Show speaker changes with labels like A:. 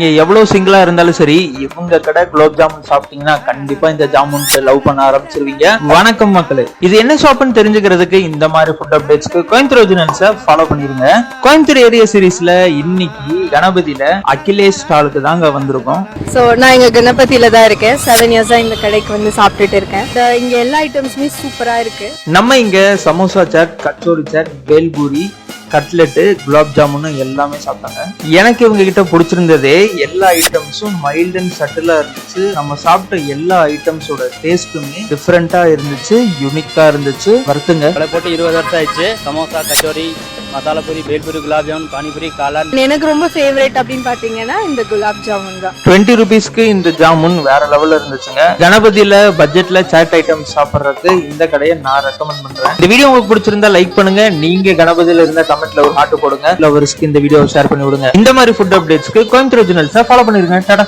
A: நீங்க எவ்வளவு சிங்கிளா இருந்தாலும் சரி இவங்க கடை குலோப் ஜாமுன் சாப்பிட்டீங்கன்னா கண்டிப்பா இந்த ஜாமுன் லவ் பண்ண ஆரம்பிச்சிருவீங்க. வணக்கம் மக்களே, இது என்ன ஷாப்னு தெரிஞ்சுக்கிறதுக்கு இந்த மாதிரி ஃபுட் அப்டேட்ஸ்க்கு கோயம்புத்தூர் ஒரிஜினல்ஸை ஃபாலோ பண்ணிருங்க. கோயம்புத்தூர் ஏரியா சீரீஸ்ல இன்னைக்கு கணபதியில அகிலேஷ் ஸ்டாலுக்கு தாங்க வந்திருக்கோம்.
B: ஸோ நான் இங்க கணபதியில தான் இருக்கேன். 7 இயர்ஸா இந்த கடைக்கு வந்து சாப்பிட்டுட்டு இருக்கேன். இங்க எல்லா ஐட்டம்ஸுமே சூப்பரா இருக்கு.
A: நம்ம இங்க சமோசா சாட், கச்சோரி சாட், பேல்பூரி, கட்லெட்டு, குலாப் ஜாமுன் எல்லாமே சாப்பிட்டாங்க. எனக்கு இவங்க கிட்ட பிடிச்சிருந்ததே எல்லா ஐட்டம்ஸும் மைல்ட் அண்ட் சட்டிலா இருந்துச்சு. நம்ம சாப்பிட்ட எல்லா ஐட்டம்ஸோட டேஸ்ட்டுமே டிஃப்ரெண்டா இருந்துச்சு, யூனிக்கா இருந்துச்சு. வருத்துங்க
C: போட்டு 20 வருஷம் ஆயிடுச்சு. சமோசா, கச்சோரி, மசாலா பூரி, பேல்பூரி, குலாப் ஜாமுன், பானிபூரி, காளான்.
B: எனக்கு ரொம்ப ஃபேவரட் அப்படின்னு பாத்தீங்கன்னா இந்த குலாப் ஜாமுன் தான்.
A: 20 rupeesக்கு இந்த ஜாமுன் வேற லெவல்ல இருந்துச்சுங்க. கணபதியில பட்ஜெட்ல சாட் ஐட்டம் சாப்பிட்றதுக்கு இந்த கடையை நான் ரெக்கமெண்ட் பண்றேன். இந்த வீடியோ உங்களுக்கு பிடிச்சிருந்தா லைக் பண்ணுங்க. நீங்க கணபதியில இருந்த கமெண்ட்ல ஒரு ஹார்ட் போடுங்க. லவர்ஸ்க்கு இந்த வீடியோ ஷேர் பண்ணி விடுங்க. இந்த மாதிரி ஃபுட் அப்டேட்ஸ்க்கு கோயம்புத்தூர் ஒரிஜினல்ஸை ஃபாலோ பண்ணிருங்க. டாடா.